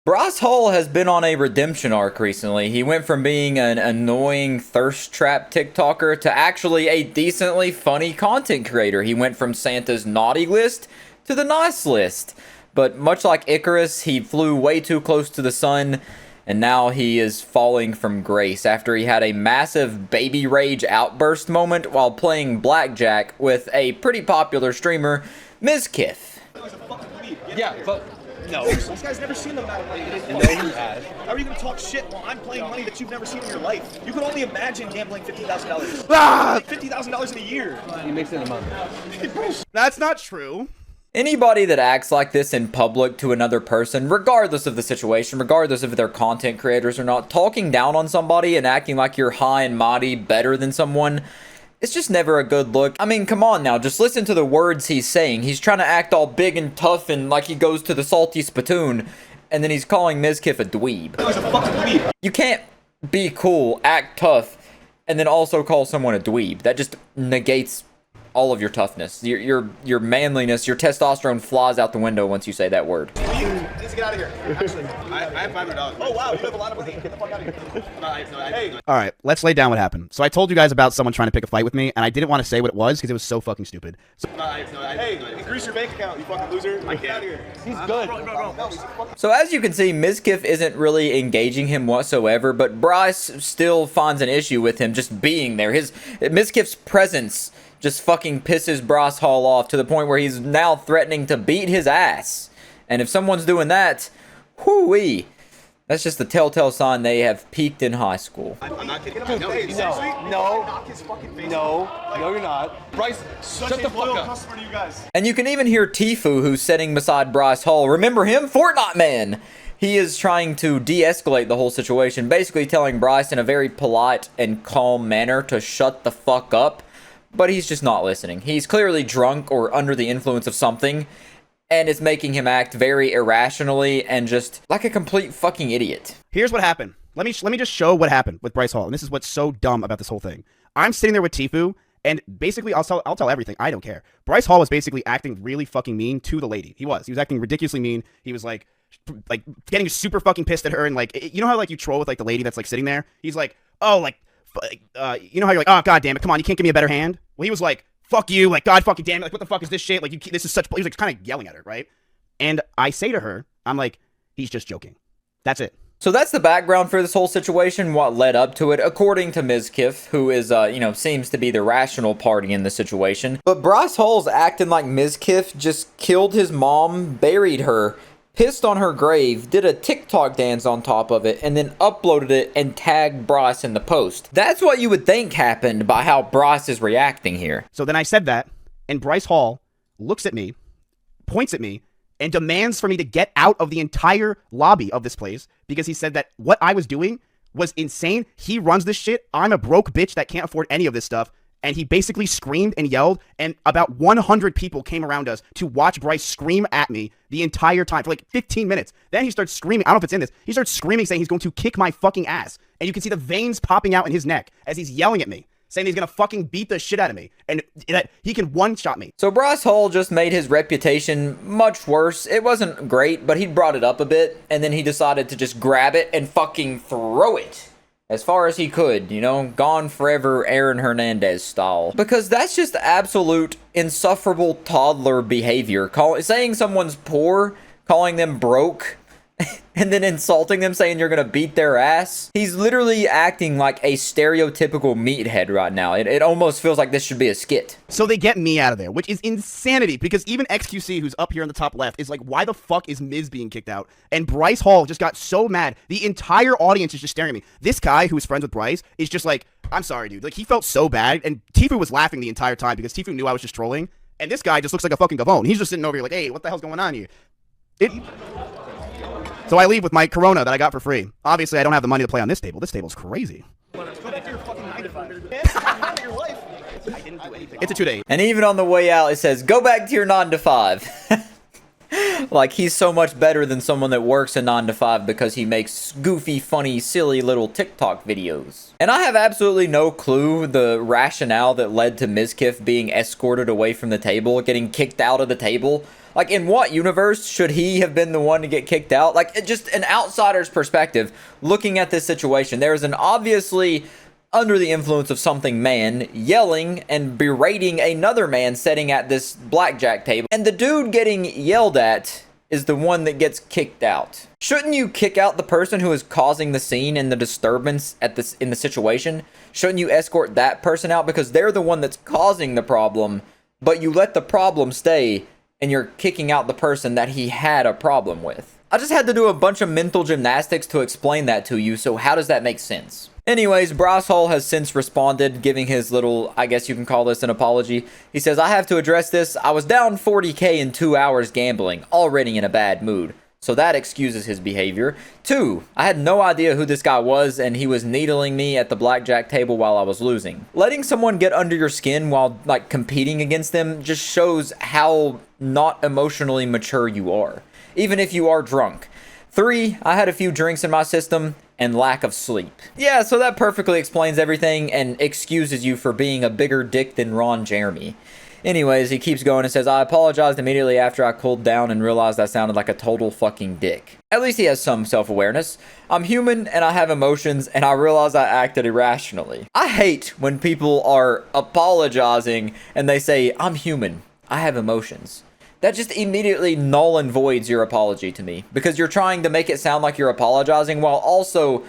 Bryce Hall has been on a redemption arc recently. He went from being an annoying thirst trap TikToker to actually a decently funny content creator. He went from Santa's naughty list to the nice list. But much like Icarus, he flew way too close to the sun, and now he is falling from grace after he had a massive baby rage outburst moment while playing blackjack with a pretty popular streamer, mizkif. Yeah, but no. This guy's never seen the amount of money. No, he has. How are you going to talk shit while I'm playing money that you've never seen in your life? You can only imagine gambling $50,000. Ah! $50,000 in a year. He makes it in a month. That's not true. Anybody that acts like this in public to another person, regardless of the situation, regardless if they're content creators or not, talking down on somebody and acting like you're high and mighty better than someone, it's just never a good look. I mean, come on now, just listen to the words he's saying. He's trying to act all big and tough and like he goes to the salty spittoon, and then he's calling mizkif a dweeb. He's a fucking dweeb. You can't be cool, act tough, and then also call someone a dweeb. That just negates all of your toughness. Your manliness, your testosterone flies out the window once you say that word. Let's get out of here. Actually, I have $500. Oh, wow, you have a lot of money. Get the fuck out of here. Hey. All right, let's lay down what happened. So I told you guys about someone trying to pick a fight with me, and I didn't want to say what it was because it was so fucking stupid. So Hey, increase your bank account, you fucking loser. I can't. Out of here. He's good. So as you can see, mizkif isn't really engaging him whatsoever, but Bryce still finds an issue with him just being there. Mizkif's presence just fucking pisses Bryce Hall off to the point where he's now threatening to beat his ass. And if someone's doing that, whoo-wee, that's just the telltale sign they have peaked in high school. I'm not kidding. No, you're not. Bryce, Such shut a the fuck loyal up. customer to you guys. And you can even hear Tfue, who's sitting beside Bryce Hall. Remember him? Fortnite Man! He is trying to de-escalate the whole situation, basically telling Bryce in a very polite and calm manner to shut the fuck up. But he's just not listening. He's clearly drunk or under the influence of something, and it's making him act very irrationally and just like a complete fucking idiot. here's what happened. Let me just show what happened with Bryce Hall, and this is what's so dumb about this whole thing. I'm sitting there with Tfue, and basically I'll tell everything. I don't care. Bryce Hall was basically acting really fucking mean to the lady. He was acting ridiculously mean. He was like getting super fucking pissed at her, and like, you know how like you troll with like the lady that's like sitting there. He's like, oh, like you know how you're like, oh, god damn it, come on, you can't give me a better hand. Well, he was like, fuck you, like, god fucking damn it, like, what the fuck is this shit? Like, this is such. He was like kind of yelling at her, right? And I say to her, I'm like, he's just joking. That's it. So that's the background for this whole situation, what led up to it, according to mizkif, who is, seems to be the rational party in the situation. But Bryce Hall's acting like mizkif just killed his mom, buried her, pissed on her grave, did a TikTok dance on top of it, and then uploaded it and tagged Bryce in the post. That's what you would think happened by how Bryce is reacting here. So then I said that, and Bryce Hall looks at me, points at me, and demands for me to get out of the entire lobby of this place because he said that what I was doing was insane. He runs this shit. I'm a broke bitch that can't afford any of this stuff. And he basically screamed and yelled, and about 100 people came around us to watch Bryce scream at me the entire time for like 15 minutes. Then he starts screaming. I don't know if it's in this. He starts screaming, saying he's going to kick my fucking ass. And you can see the veins popping out in his neck as he's yelling at me, saying he's going to fucking beat the shit out of me and that he can one-shot me. So Bryce Hall just made his reputation much worse. It wasn't great, but he brought it up a bit, and then he decided to just grab it and fucking throw it as far as he could, gone forever Aaron Hernandez style. Because that's just absolute insufferable toddler behavior. Saying someone's poor, calling them broke, and then insulting them, saying you're gonna beat their ass. He's literally acting like a stereotypical meathead right now. It almost feels like this should be a skit. So they get me out of there, which is insanity because even XQC, who's up here in the top left, is like, why the fuck is Miz being kicked out? And Bryce Hall just got so mad. The entire audience is just staring at me. This guy who is friends with Bryce is just like, I'm sorry, dude. Like, he felt so bad. And Tfue was laughing the entire time because Tfue knew I was just trolling. And this guy just looks like a fucking gavone. He's just sitting over here like, hey, what the hell's going on here? So I leave with my Corona that I got for free. Obviously, I don't have the money to play on this table. This table's crazy. Go back to your fucking 9 to 5. Your life. I didn't do anything. It's a 2-day. And even on the way out, it says, go back to your 9 to 5. Like, he's so much better than someone that works a 9 to 5 because he makes goofy, funny, silly little TikTok videos. And I have absolutely no clue the rationale that led to mizkif being escorted away from the table, getting kicked out of the table. Like, in what universe should he have been the one to get kicked out? Like, just an outsider's perspective, looking at this situation, there is an obviously under the influence of something man yelling and berating another man sitting at this blackjack table. And the dude getting yelled at is the one that gets kicked out. Shouldn't you kick out the person who is causing the scene and the disturbance in the situation? Shouldn't you escort that person out because they're the one that's causing the problem, but you let the problem stay and you're kicking out the person that he had a problem with? I just had to do a bunch of mental gymnastics to explain that to you, so how does that make sense? Anyways, Bryce Hall has since responded, giving his little, I guess you can call this an apology. He says, I have to address this. I was down 40K in 2 hours gambling, already in a bad mood. So that excuses his behavior. 2, I had no idea who this guy was, and he was needling me at the blackjack table while I was losing. Letting someone get under your skin while, like, competing against them just shows how not emotionally mature you are, even if you are drunk. 3, I had a few drinks in my system and lack of sleep. Yeah, so that perfectly explains everything and excuses you for being a bigger dick than Ron Jeremy. Anyways, he keeps going and says, I apologized immediately after I cooled down and realized I sounded like a total fucking dick. At least he has some self-awareness. I'm human and I have emotions and I realize I acted irrationally. I hate when people are apologizing and they say, I'm human, I have emotions. That just immediately null and voids your apology to me, because you're trying to make it sound like you're apologizing while also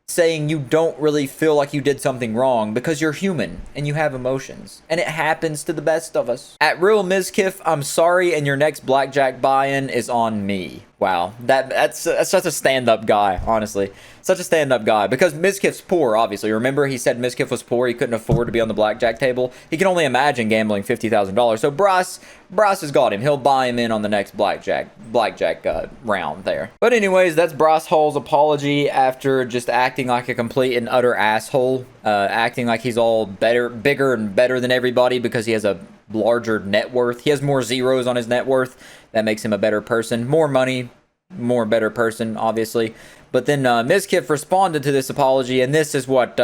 saying you don't really feel like you did something wrong because you're human and you have emotions. And it happens to the best of us. At Real Mizkif, I'm sorry and your next blackjack buy-in is on me. Wow, that's such a stand-up guy, honestly. Such a stand-up guy. Because Mizkif's poor, obviously. Remember, he said Mizkif was poor. He couldn't afford to be on the blackjack table. He can only imagine gambling $50,000. So Bryce has got him. He'll buy him in on the next blackjack round there. But anyways, that's Bryce Hall's apology after just acting like a complete and utter asshole. Acting like he's all bigger and better than everybody because he has a larger net worth. He has more zeros on his net worth. That makes him a better person. More money, more better person, obviously. But then Mizkif responded to this apology, and this is what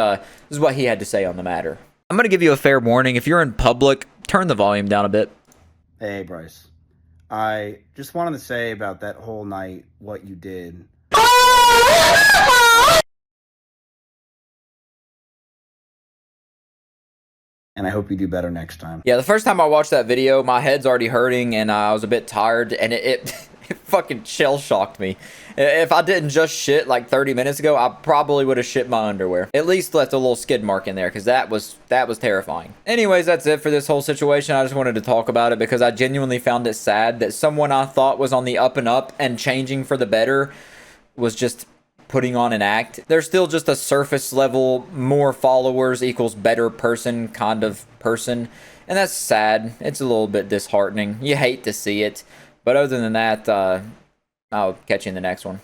he had to say on the matter. I'm going to give you a fair warning. If you're in public, turn the volume down a bit. Hey, Bryce. I just wanted to say about that whole night, what you did. And I hope you do better next time. Yeah, the first time I watched that video, my head's already hurting, and I was a bit tired, and it fucking shell-shocked me. If I didn't just shit like 30 minutes ago, I probably would have shit my underwear. At least left a little skid mark in there, because that was terrifying. Anyways, that's it for this whole situation. I just wanted to talk about it, because I genuinely found it sad that someone I thought was on the up and up and changing for the better was just putting on an act. They're still just a surface level, more followers equals better person kind of person. And that's sad. It's a little bit disheartening. You hate to see it. But other than that, I'll catch you in the next one.